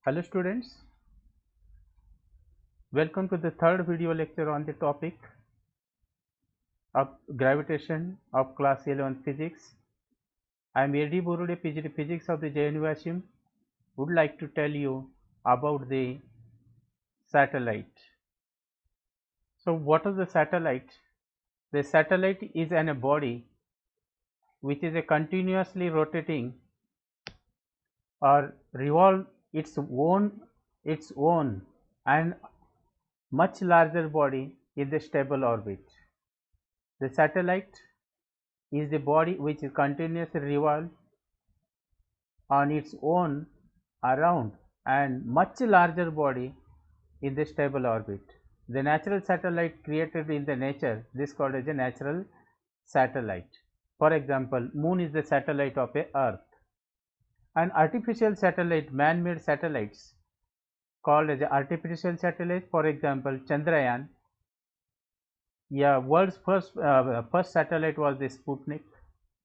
Hello students, welcome to the third video lecture on the topic of gravitation of class 11 physics. I am A.D. Borude, PhD Physics of the JNU Ashim. Would like to tell you about the satellite. So what is the satellite? The satellite is a body which is a continuously rotating or revolve its own and much larger body in the stable orbit. The satellite is the body which continuously revolves on its own around and much larger body in the stable orbit. The natural satellite created in the nature, this called as a natural satellite. For example, moon is the satellite of a earth. An artificial satellite, man-made satellites called as artificial satellites, for example Chandrayaan. Yeah, world's first satellite was the Sputnik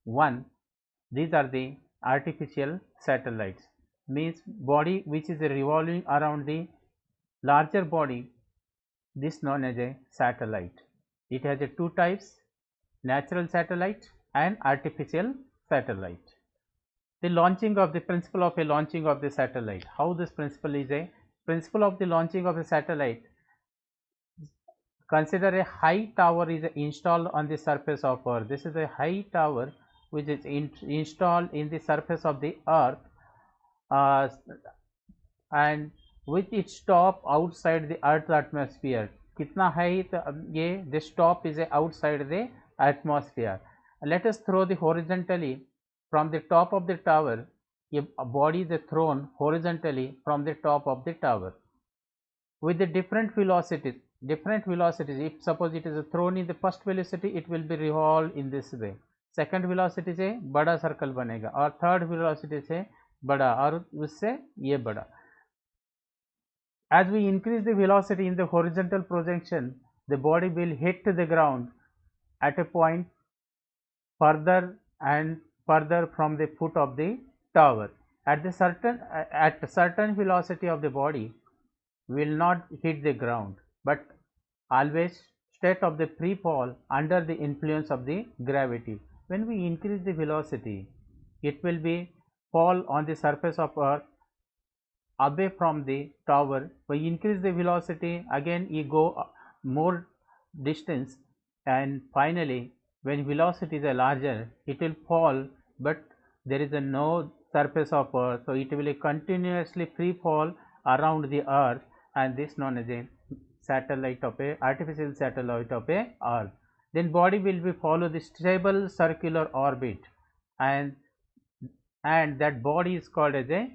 1. These are the artificial satellites, means body which is revolving around the larger body, this known as a satellite. It has two types, natural satellite and artificial satellite. The launching of the principle of a launching of the satellite. How this principle is a principle of the launching of a satellite. Consider a high tower is installed on the surface of earth. This is a high tower which is installed in the surface of the earth uh, and with its top outside the earth's atmosphere. Kitna height ye this top is outside the atmosphere. Let us throw the horizontally from the top of the tower. A body is thrown horizontally from the top of the tower with the different velocities. If suppose it is thrown in the first velocity, it will be revolved in this way. Second velocity से बड़ा circle बनेगा और third velocity से बड़ा और उससे ये बड़ा. As we increase the velocity in the horizontal projection, the body will hit the ground at a point further and further from the foot of the tower. At certain velocity of the body will not hit the ground, but always state of the free fall under the influence of the gravity. When we increase the velocity, it will be fall on the surface of earth away from the tower. We increase the velocity, again you go more distance, and finally when velocity is larger, it will fall, but there is no surface of earth, so it will continuously free fall around the earth, and this known as a satellite of a artificial satellite of a earth. Then body will be follow the stable circular orbit, and that body is called as a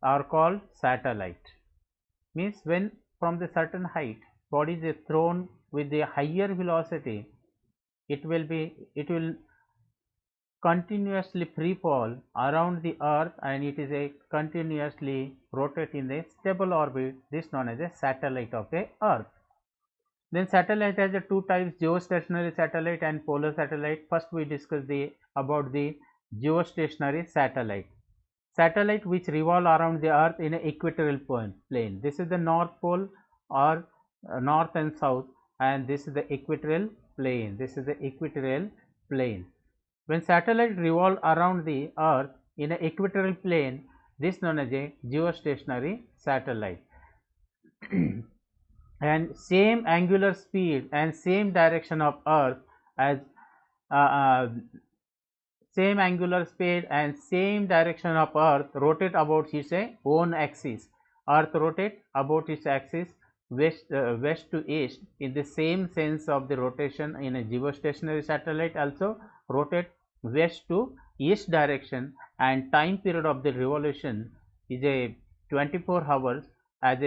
are called satellite. Means when from the certain height body is thrown with the higher velocity, it will continuously free fall around the earth, and it is a continuously rotate in the stable orbit, this known as a satellite of a earth. Then satellite has two types, geostationary satellite and polar satellite. First we discuss about the geostationary satellite. Satellite which revolve around the earth in an equatorial plane. This is the north pole or north and south, and this is the equatorial plane. When satellite revolve around the earth in an equatorial plane, this is known as a geostationary satellite. And same angular speed and same direction of earth as same angular speed and same direction of earth rotate about its own axis. Earth rotate about its axis west to east in the same sense of the rotation. In a geostationary satellite also rotate west to east direction, and time period of the revolution is a 24 hours as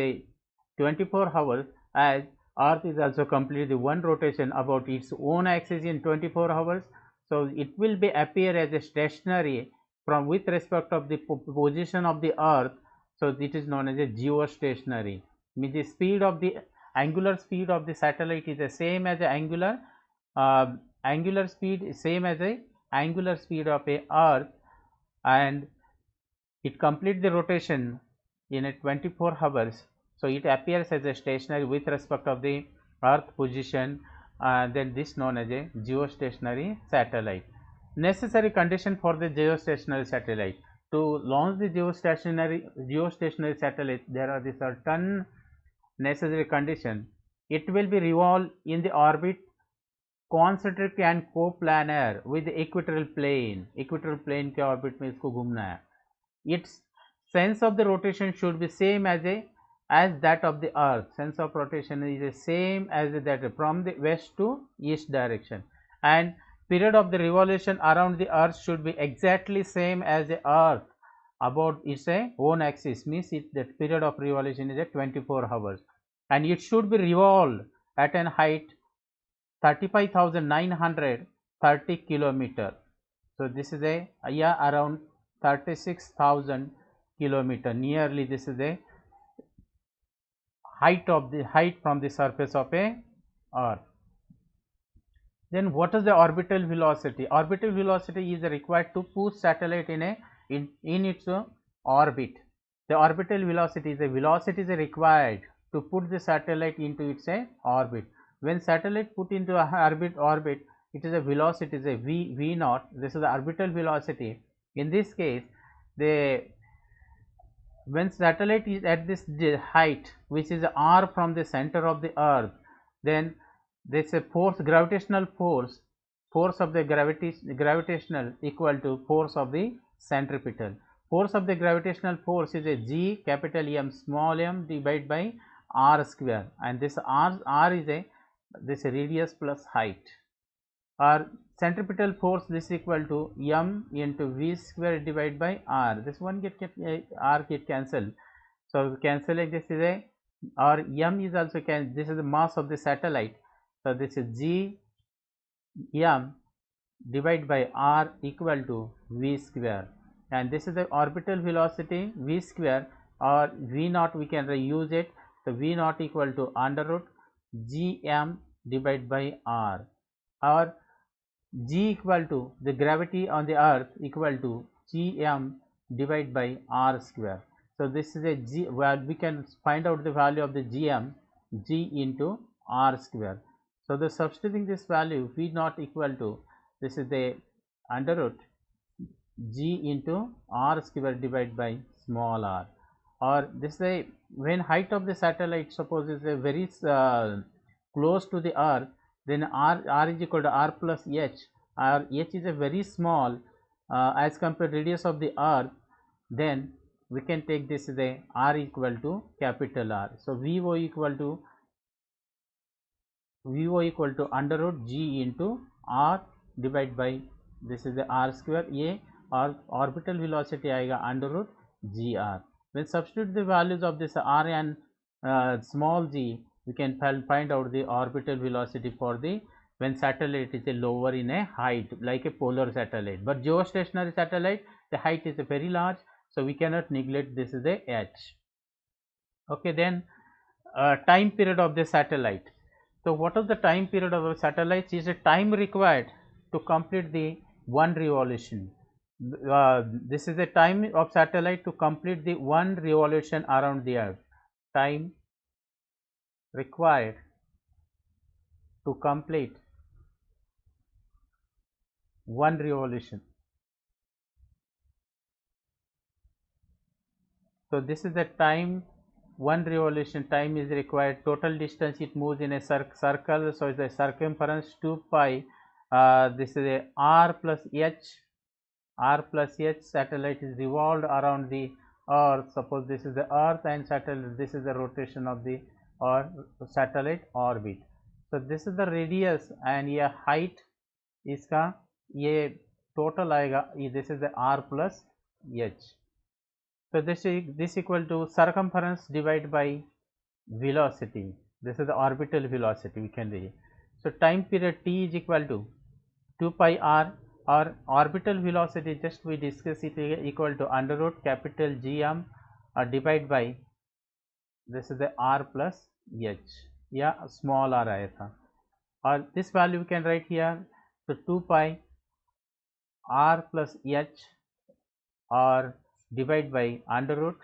earth is also complete the one rotation about its own axis in 24 hours. So it will be appear as a stationary from with respect of the position of the earth. So it is known as a geostationary. Means the speed of the angular speed of the satellite is the same as the angular speed same as a angular speed of a earth, and it complete the rotation in a 24 hours. So it appears as a stationary with respect of the earth position, then this known as a geostationary satellite. Necessary condition for the geostationary satellite. To launch the geostationary satellite, there are the certain necessary condition. It will be revolve in the orbit concentric and coplanar with the equatorial plane. Equatorial plane के orbit में इसको घूमना है. Its sense of the rotation should be same as that of the earth. Sense of rotation is the same as that from the west to east direction, and period of the revolution around the earth should be exactly same as the earth about its own axis, means the period of revolution is 24 hours, and it should be revolved at an height 35,930 kilometer. So this is around 36,000 kilometer. Nearly this is a height from the surface of a earth. Then what is the orbital velocity? Orbital velocity is required to push satellite in its orbit. The orbital velocity is required to put the satellite into its orbit. When satellite put into a orbit, it is a velocity is a v naught. This is the orbital velocity. In this case, when satellite is at this height, which is r from the center of the earth, then this force, gravitational force of the gravitational equal to force of the centripetal. Force of the gravitational force is a g capital M small m divided by r square, and this r is this radius plus height. Or centripetal force, this equal to m into v square divided by r. This one r get cancelled, so cancelling this is or m is also this is the mass of the satellite, so this is g m divided by r equal to v square, and this is the orbital velocity v square, or v naught we can reuse it. So v naught equal to under root g m divided by r, or g equal to the gravity on the earth equal to g m divided by r square. So this is a g, well, we can find out the value of the gm, g into r square. So the substituting this value v naught equal to, this is the under root g into r square divided by small r, or this is a, when height of the satellite suppose is a very close to the earth, then r is equal to r plus h, or h is a very small as compared to radius of the earth, then we can take this as a r equal to capital R. So VO equal to under root g into r divided by, this is the r square, a, or orbital velocity आएगा under root gr. When substitute the values of this r and small g, we can find out the orbital velocity for the when satellite is a lower in a height, like a polar satellite. But geostationary satellite, the height is very large, so we cannot neglect this is a h. Okay, then time period of the satellite. So what is the time period of a satellite? Is a time required to complete the one revolution. This is the time of satellite to complete the one revolution around the earth. Time required to complete one revolution. So this is the time, one revolution time is required. Total distance it moves in a circle, so the circumference 2 pi. This is a r plus h. Satellite is revolved around the earth. Suppose this is the earth and satellite, this is the rotation of the satellite orbit. So this is the radius and ये height इसका ये total आएगा, this is the r plus h. So this equal to circumference divided by velocity. This is the orbital velocity we can read. So time period t is equal to 2 pi r, or orbital velocity just we discuss it equal to under root capital Gm divided by, this is the r plus h, या small r आया था, और this value we can write here. So 2 pi r plus h, or divide by under root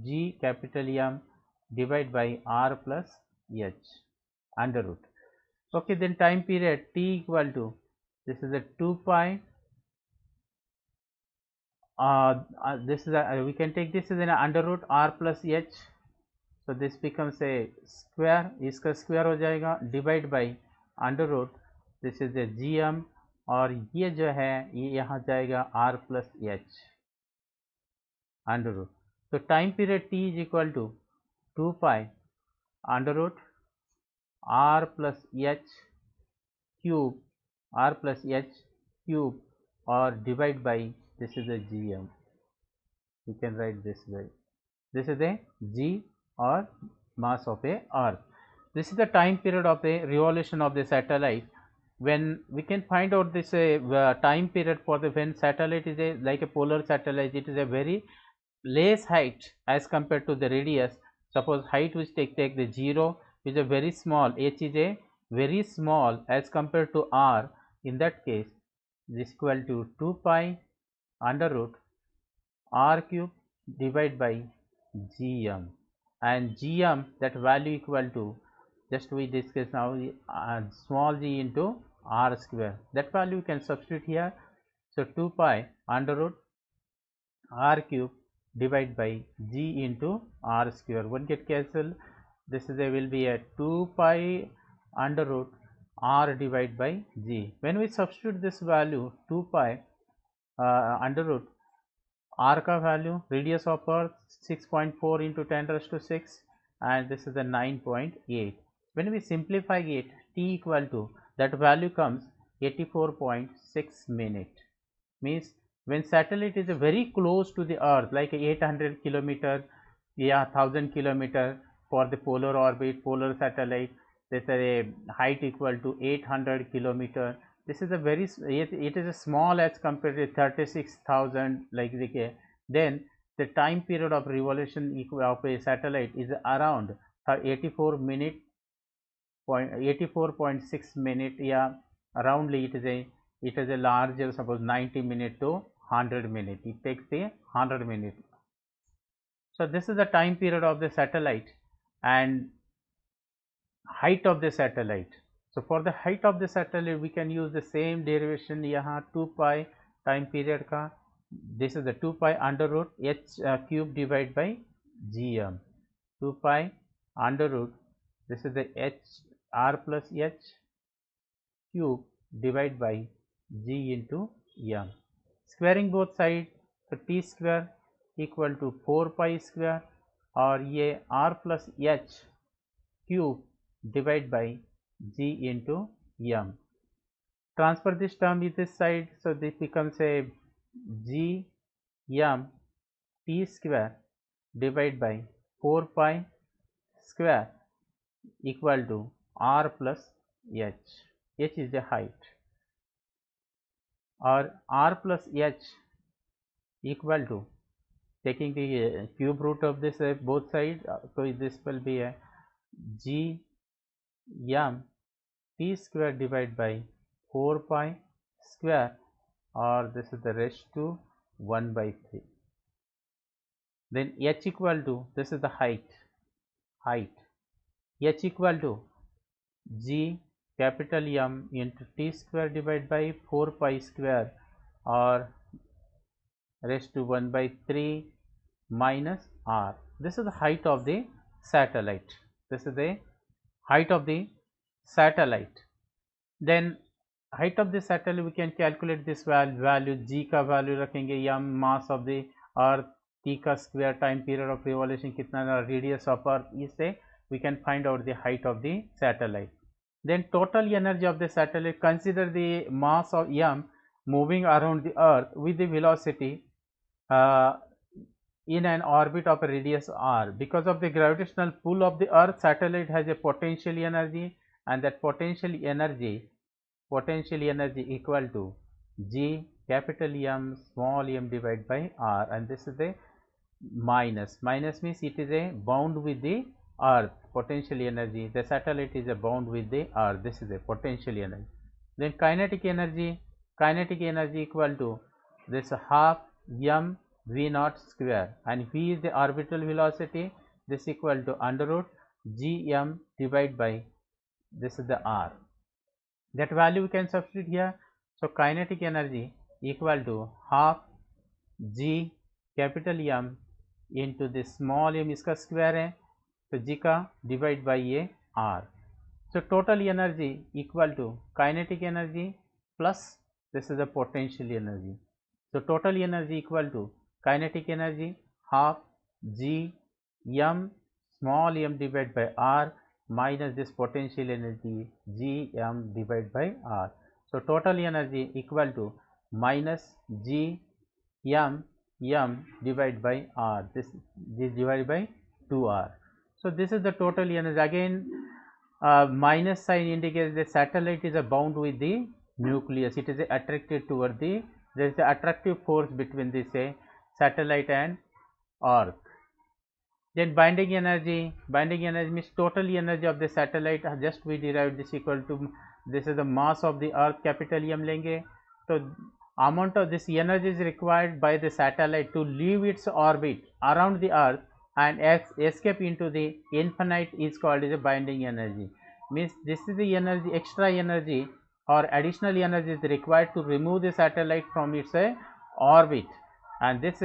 G capital M divided by R plus H under root. Okay, then time period T equal to, this is a 2 pi, this is a, we can take this as an under root R plus H, so this becomes a square, इसका square हो जाएगा, divide by under root, this is a GM, और ये जो है ये यहाँ जाएगा R plus H under root. So time period T is equal to 2 pi under root R plus H cube, R plus H cube, or divide by, this is a GM, you can write this way, this is a G or mass of a earth. This is the time period of the revolution of the satellite. When we can find out this time period for the, when satellite is a like a polar satellite, it is a very less height as compared to the radius. Suppose height which take the 0 is a very small, h is a very small as compared to r, in that case is equal to 2 pi under root r cube divided by gm, and gm, that value equal to, just we discuss now, small g into r square, that value you can substitute here. So 2 pi under root r cube divided by g into r square, one get cancelled, this is a will be a 2 pi under root r divided by g. When we substitute this value 2 pi under root r का value, radius of earth 6.4 into 10 raised to 6, and this is a 9.8. When we simplify it, t equal to, that value comes 84.6 minute. Means when satellite is very close to the earth, like 800 kilometer, yeah, 1000 kilometer for the polar orbit, polar satellite, there is a height equal to 800 kilometer. This is a very, it is a small as compared to 36,000, like the, then the time period of revolution of a satellite is around 84 minute, 84.6 minute, yeah, roundly it is a larger, suppose 90 minute to 100 minute, it takes a 100 minute. So this is the time period of the satellite and height of the satellite. So for the height of the satellite we can use the same derivation, यहाँ 2 pi time period का, this is the 2 pi under root h cube divided by gm, 2 pi under root, this is the h r plus h cube divided by g into m, squaring both sides, so t square equal to 4 pi square, और ये r plus h cube divided by g into m. Transfer this term with this side, so this becomes a g m t square divided by 4 pi square equal to r plus h. H is the height, or r plus h equal to, taking the cube root of this both sides, so this will be a g m t square divided by 4 pi square, or this is the raised to 1 by 3. Then h equal to, this is the height, h equal to g capital M into t square divided by 4 pi square, or raised to 1 by 3 minus r. This is the height of the satellite. This is the height of the satellite. Then height of the satellite we can calculate this value, g का value रखेंगे, m mass of the earth, t का square, time period of revolution कितना, radius of earth, इससे we can find out the height of the satellite. Then total energy of the satellite, consider the mass of m moving around the earth with the velocity in an orbit of a radius r. Because of the gravitational pull of the earth, satellite has a potential energy, and that potential energy equal to g capital M small m divided by r, and this is the minus means it is a bound with the earth, potential energy, the satellite is a bound with the earth, this is a potential energy. Then kinetic energy equal to this half m v naught square, and v is the orbital velocity. This equal to under root gm divided by this is the r. That value we can substitute here. So kinetic energy equal to half g capital M into this small m इसका square है, तो g का divide by ये r. So total energy equal to kinetic energy plus this is the potential energy. So total energy equal to kinetic energy half g m small m divided by r minus this potential energy g m divided by r. So total energy equal to minus g m divided by r. This divided by 2r. So this is the total energy. Again, minus sign indicates the satellite is bound with the nucleus. It is attracted toward the, there is the attractive force between this satellite and earth. Then binding energy means total energy of the satellite. Just we derived this equal to, this is the mass of the earth, capital M लेंगे, तो amount of this energy is required by the satellite to leave its orbit around the earth and escape into the infinite is called as a binding energy. Means this is the energy, extra energy or additional energy is required to remove the satellite from its orbit, and this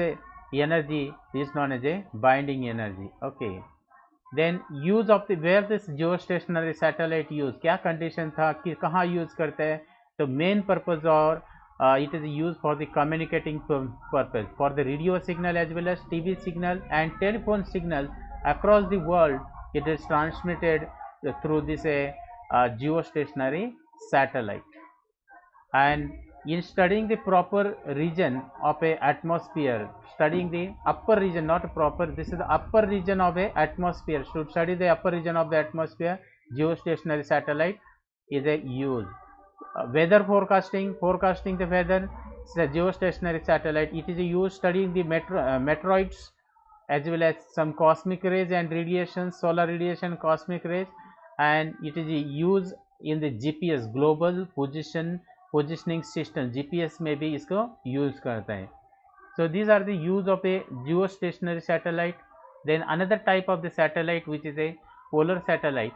energy is known as a binding energy. Okay. Then use of the, where this geostationary satellite use, क्या condition था कि कहाँ use करते हैं, तो main purpose और it is used for the communicating purpose, for the radio signal as well as TV signal and telephone signal across the world. It is transmitted through this geostationary satellite. And in studying the proper region of a atmosphere, studying the upper region, not proper, this is the upper region of a atmosphere. Should study the upper region of the atmosphere, geostationary satellite is a use. Weather forecasting, forecasting the weather, the geostationary satellite, it is used studying the meteoroids as well as some cosmic rays and radiation, solar radiation, cosmic rays, and it is used in the GPS, global positioning system, GPS में भी इसको use करता है. So these are the use of a geostationary satellite. Then another type of the satellite which is a polar satellite,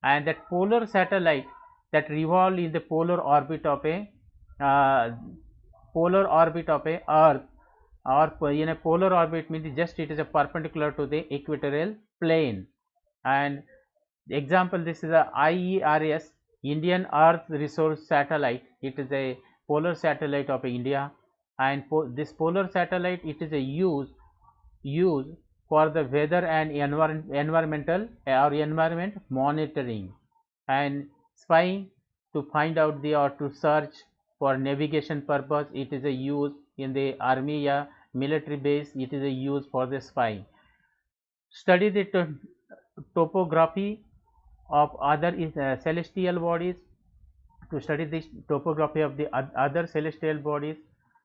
and that polar satellite that revolve in the polar orbit of a earth, or in a polar orbit means just it is a perpendicular to the equatorial plane. And example, this is a IERS, Indian Earth Resource Satellite. It is a polar satellite of India, and this polar satellite, it is a use for the weather and environmental or environment monitoring and spying, to find out the or to search for navigation purpose. It is a use in the army या military base. It is a use for the spying. Study the topography of other celestial bodies, to study the topography of the other celestial bodies.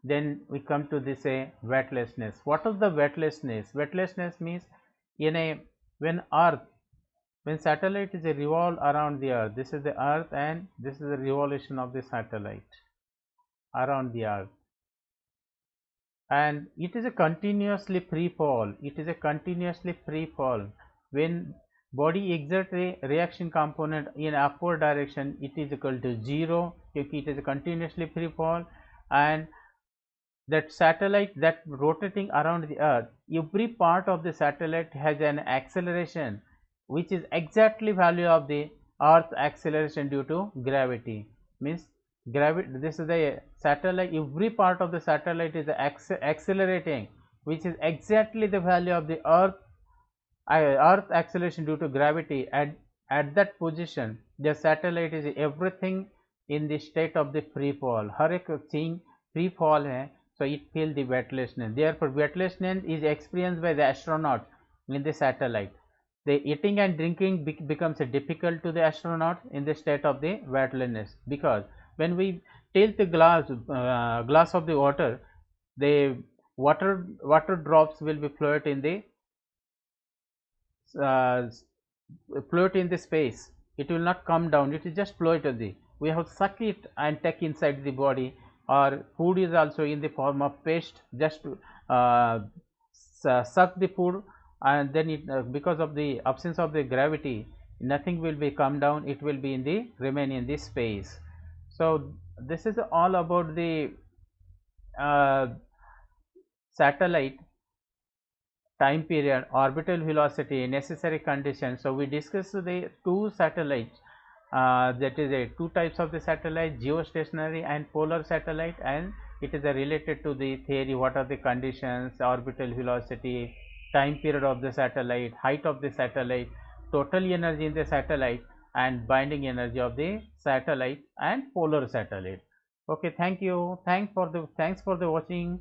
Then we come to this weightlessness. What is the weightlessness? Weightlessness means when satellite is a revolve around the earth, this is the earth and this is the revolution of the satellite around the earth, and it is a continuously free fall. It is a continuously free fall. When body exert a reaction component in upward direction, it is equal to 0 if it is a continuously free fall. And that satellite that rotating around the earth, every part of the satellite has an acceleration which is exactly value of the earth acceleration due to gravity. Means gravity, this is the satellite, every part of the satellite is accelerating, which is exactly the value of the earth acceleration due to gravity. At that position the satellite is everything in the state of the free fall. हर एक thing free fall है, so it feel the weightlessness. Therefore weightlessness is experienced by the astronaut in the satellite. The eating and drinking becomes difficult to the astronaut in the state of the weightlessness, because when we tilt the glass of the water, the water drops will be float in the space. It will not come down, it is just float. We have to suck it and take inside the body. or food is also in the form of paste, just suck the food, and then it because of the absence of the gravity, nothing will be come down, it will be in the remain in the space. So this is all about the uh, satellite time period, orbital velocity, necessary conditions. So we discussed the two satellites, that is a two types of the satellite, geostationary and polar satellite, and it is related to the theory, what are the conditions, orbital velocity, time period of the satellite, height of the satellite, total energy in the satellite, and binding energy of the satellite and polar satellite. Okay, thank you. Thanks for the watching.